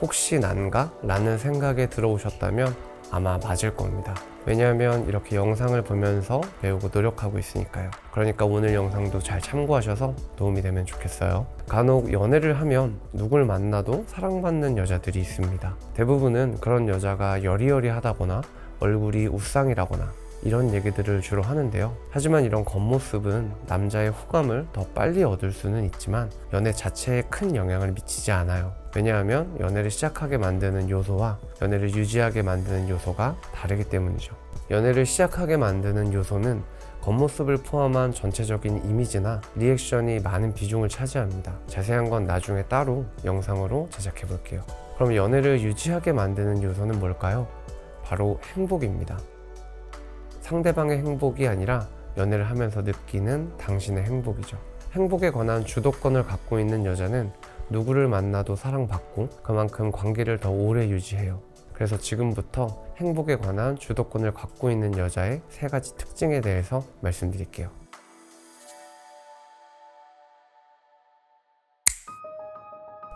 혹시 난가? 라는 생각에 들어오셨다면 아마 맞을 겁니다. 왜냐하면 이렇게 영상을 보면서 배우고 노력하고 있으니까요. 그러니까 오늘 영상도 잘 참고하셔서 도움이 되면 좋겠어요. 간혹 연애를 하면 누굴 만나도 사랑받는 여자들이 있습니다. 대부분은 그런 여자가 여리여리하다거나 얼굴이 우상이라거나 이런 얘기들을 주로 하는데요. 하지만 이런 겉모습은 남자의 호감을 더 빨리 얻을 수는 있지만 연애 자체에 큰 영향을 미치지 않아요. 왜냐하면 연애를 시작하게 만드는 요소와 연애를 유지하게 만드는 요소가 다르기 때문이죠. 연애를 시작하게 만드는 요소는 겉모습을 포함한 전체적인 이미지나 리액션이 많은 비중을 차지합니다. 자세한 건 나중에 따로 영상으로 제작해 볼게요. 그럼 연애를 유지하게 만드는 요소는 뭘까요? 바로 행복입니다. 상대방의 행복이 아니라 연애를 하면서 느끼는 당신의 행복이죠. 행복에 관한 주도권을 갖고 있는 여자는 누구를 만나도 사랑받고 그만큼 관계를 더 오래 유지해요. 그래서 지금부터 행복에 관한 주도권을 갖고 있는 여자의 3가지 특징에 대해서 말씀드릴게요.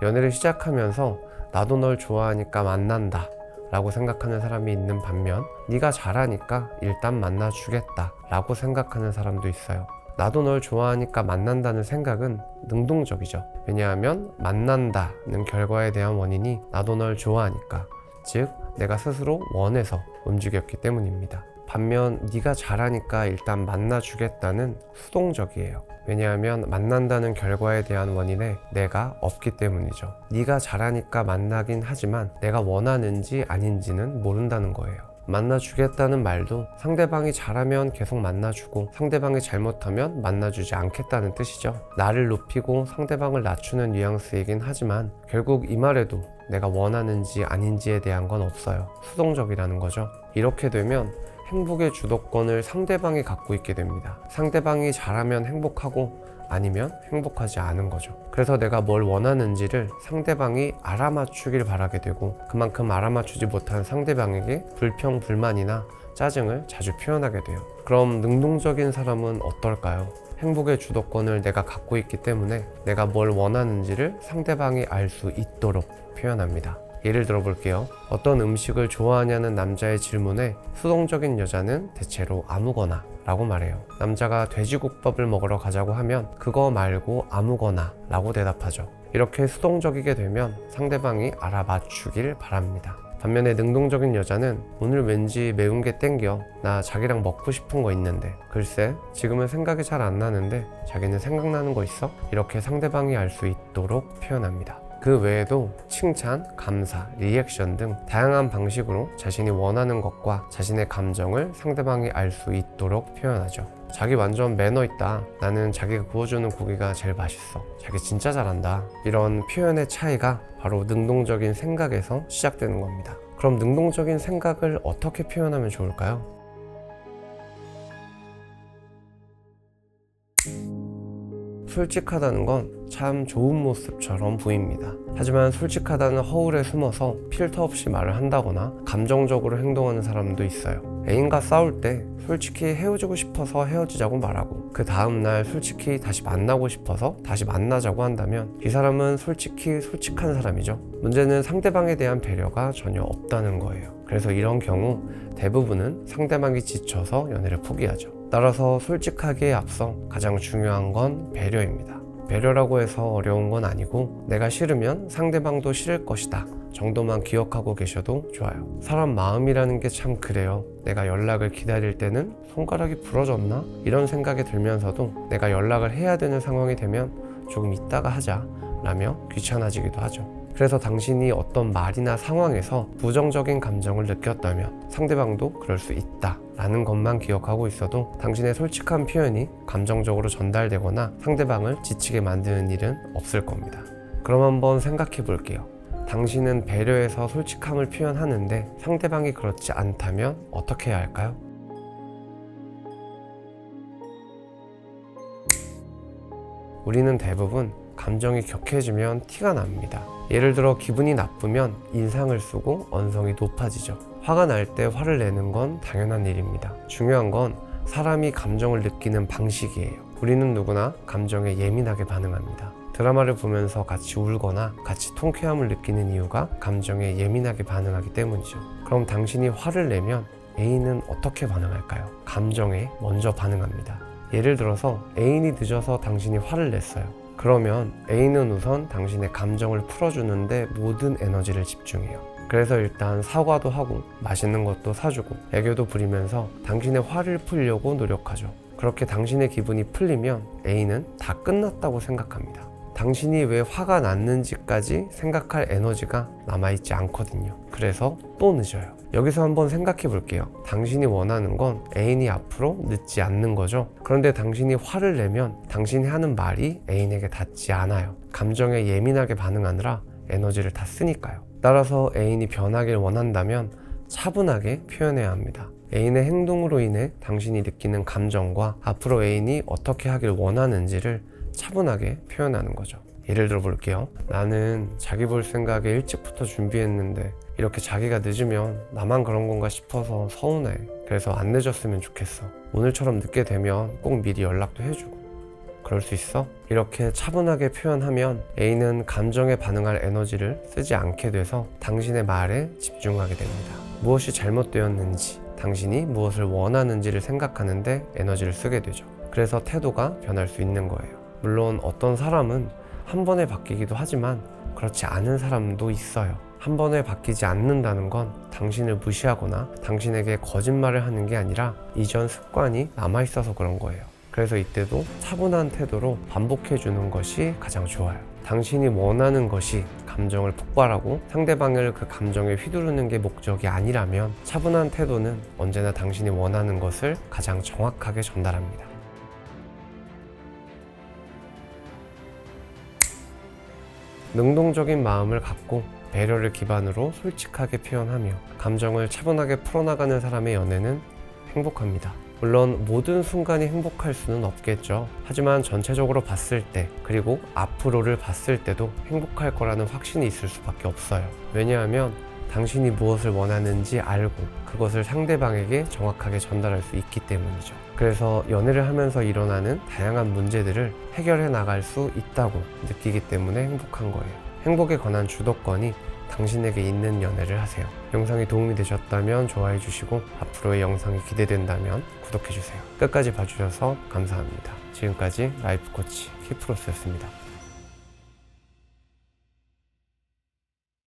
연애를 시작하면서 나도 널 좋아하니까 만난다 라고 생각하는 사람이 있는 반면 네가 잘하니까 일단 만나주겠다 라고 생각하는 사람도 있어요. 나도 널 좋아하니까 만난다는 생각은 능동적이죠. 왜냐하면 만난다는 결과에 대한 원인이 나도 널 좋아하니까, 즉 내가 스스로 원해서 움직였기 때문입니다. 반면 네가 잘하니까 일단 만나주겠다는 수동적이에요. 왜냐하면 만난다는 결과에 대한 원인에 내가 없기 때문이죠. 네가 잘하니까 만나긴 하지만 내가 원하는지 아닌지는 모른다는 거예요. 만나주겠다는 말도 상대방이 잘하면 계속 만나주고 상대방이 잘못하면 만나주지 않겠다는 뜻이죠. 나를 높이고 상대방을 낮추는 뉘앙스이긴 하지만 결국 이 말에도 내가 원하는지 아닌지에 대한 건 없어요. 수동적이라는 거죠. 이렇게 되면 행복의 주도권을 상대방이 갖고 있게 됩니다. 상대방이 잘하면 행복하고 아니면 행복하지 않은 거죠. 그래서 내가 뭘 원하는지를 상대방이 알아맞추길 바라게 되고 그만큼 알아맞추지 못한 상대방에게 불평, 불만이나 짜증을 자주 표현하게 돼요. 그럼 능동적인 사람은 어떨까요? 행복의 주도권을 내가 갖고 있기 때문에 내가 뭘 원하는지를 상대방이 알 수 있도록 표현합니다. 예를 들어 볼게요. 어떤 음식을 좋아하냐는 남자의 질문에 수동적인 여자는 대체로 아무거나 라고 말해요. 남자가 돼지국밥을 먹으러 가자고 하면 그거 말고 아무거나 라고 대답하죠. 이렇게 수동적이게 되면 상대방이 알아맞추길 바랍니다. 반면에 능동적인 여자는 오늘 왠지 매운 게 땡겨, 나 자기랑 먹고 싶은 거 있는데, 글쎄 지금은 생각이 잘 안 나는데 자기는 생각나는 거 있어? 이렇게 상대방이 알 수 있도록 표현합니다. 그 외에도 칭찬, 감사, 리액션 등 다양한 방식으로 자신이 원하는 것과 자신의 감정을 상대방이 알 수 있도록 표현하죠. 자기 완전 매너 있다. 나는 자기가 구워주는 고기가 제일 맛있어. 자기 진짜 잘한다. 이런 표현의 차이가 바로 능동적인 생각에서 시작되는 겁니다. 그럼 능동적인 생각을 어떻게 표현하면 좋을까요? 솔직하다는 건 참 좋은 모습처럼 보입니다. 하지만 솔직하다는 허울에 숨어서 필터 없이 말을 한다거나 감정적으로 행동하는 사람도 있어요. 애인과 싸울 때 솔직히 헤어지고 싶어서 헤어지자고 말하고 그 다음날 솔직히 다시 만나고 싶어서 다시 만나자고 한다면 이 사람은 솔직히 솔직한 사람이죠. 문제는 상대방에 대한 배려가 전혀 없다는 거예요. 그래서 이런 경우 대부분은 상대방이 지쳐서 연애를 포기하죠. 따라서 솔직하기에 앞서 가장 중요한 건 배려입니다. 배려라고 해서 어려운 건 아니고 내가 싫으면 상대방도 싫을 것이다 정도만 기억하고 계셔도 좋아요. 사람 마음이라는 게 참 그래요. 내가 연락을 기다릴 때는 손가락이 부러졌나? 이런 생각이 들면서도 내가 연락을 해야 되는 상황이 되면 조금 이따가 하자 라며 귀찮아지기도 하죠. 그래서 당신이 어떤 말이나 상황에서 부정적인 감정을 느꼈다면 상대방도 그럴 수 있다 라는 것만 기억하고 있어도 당신의 솔직한 표현이 감정적으로 전달되거나 상대방을 지치게 만드는 일은 없을 겁니다. 그럼 한번 생각해 볼게요. 당신은 배려해서 솔직함을 표현하는데 상대방이 그렇지 않다면 어떻게 해야 할까요? 우리는 대부분 감정이 격해지면 티가 납니다. 예를 들어 기분이 나쁘면 인상을 쓰고 언성이 높아지죠. 화가 날 때 화를 내는 건 당연한 일입니다. 중요한 건 사람이 감정을 느끼는 방식이에요. 우리는 누구나 감정에 예민하게 반응합니다. 드라마를 보면서 같이 울거나 같이 통쾌함을 느끼는 이유가 감정에 예민하게 반응하기 때문이죠. 그럼 당신이 화를 내면 애인은 어떻게 반응할까요? 감정에 먼저 반응합니다. 예를 들어서 애인이 늦어서 당신이 화를 냈어요. 그러면 애인은 우선 당신의 감정을 풀어주는데 모든 에너지를 집중해요. 그래서 일단 사과도 하고 맛있는 것도 사주고 애교도 부리면서 당신의 화를 풀려고 노력하죠. 그렇게 당신의 기분이 풀리면 애인은 다 끝났다고 생각합니다. 당신이 왜 화가 났는지까지 생각할 에너지가 남아있지 않거든요. 그래서 또 늦어요. 여기서 한번 생각해 볼게요. 당신이 원하는 건 애인이 앞으로 늦지 않는 거죠. 그런데 당신이 화를 내면 당신이 하는 말이 애인에게 닿지 않아요. 감정에 예민하게 반응하느라 에너지를 다 쓰니까요. 따라서 애인이 변하길 원한다면 차분하게 표현해야 합니다. 애인의 행동으로 인해 당신이 느끼는 감정과 앞으로 애인이 어떻게 하길 원하는지를 차분하게 표현하는 거죠. 예를 들어 볼게요. 나는 자기 볼 생각에 일찍부터 준비했는데 이렇게 자기가 늦으면 나만 그런 건가 싶어서 서운해. 그래서 안 늦었으면 좋겠어. 오늘처럼 늦게 되면 꼭 미리 연락도 해주고. 그럴 수 있어? 이렇게 차분하게 표현하면 애인은 감정에 반응할 에너지를 쓰지 않게 돼서 당신의 말에 집중하게 됩니다. 무엇이 잘못되었는지, 당신이 무엇을 원하는지를 생각하는데 에너지를 쓰게 되죠. 그래서 태도가 변할 수 있는 거예요. 물론 어떤 사람은 한 번에 바뀌기도 하지만 그렇지 않은 사람도 있어요. 한 번에 바뀌지 않는다는 건 당신을 무시하거나 당신에게 거짓말을 하는 게 아니라 이전 습관이 남아있어서 그런 거예요. 그래서 이때도 차분한 태도로 반복해 주는 것이 가장 좋아요. 당신이 원하는 것이 감정을 폭발하고 상대방을 그 감정에 휘두르는 게 목적이 아니라면 차분한 태도는 언제나 당신이 원하는 것을 가장 정확하게 전달합니다. 능동적인 마음을 갖고 배려를 기반으로 솔직하게 표현하며 감정을 차분하게 풀어나가는 사람의 연애는 행복합니다. 물론 모든 순간이 행복할 수는 없겠죠. 하지만 전체적으로 봤을 때 그리고 앞으로를 봤을 때도 행복할 거라는 확신이 있을 수밖에 없어요. 왜냐하면 당신이 무엇을 원하는지 알고 그것을 상대방에게 정확하게 전달할 수 있기 때문이죠. 그래서 연애를 하면서 일어나는 다양한 문제들을 해결해 나갈 수 있다고 느끼기 때문에 행복한 거예요. 행복에 관한 주도권이 당신에게 있는 연애를 하세요. 영상이 도움이 되셨다면 좋아해 주시고 앞으로의 영상이 기대된다면 구독해 주세요. 끝까지 봐주셔서 감사합니다. 지금까지 라이프 코치 키프로스였습니다.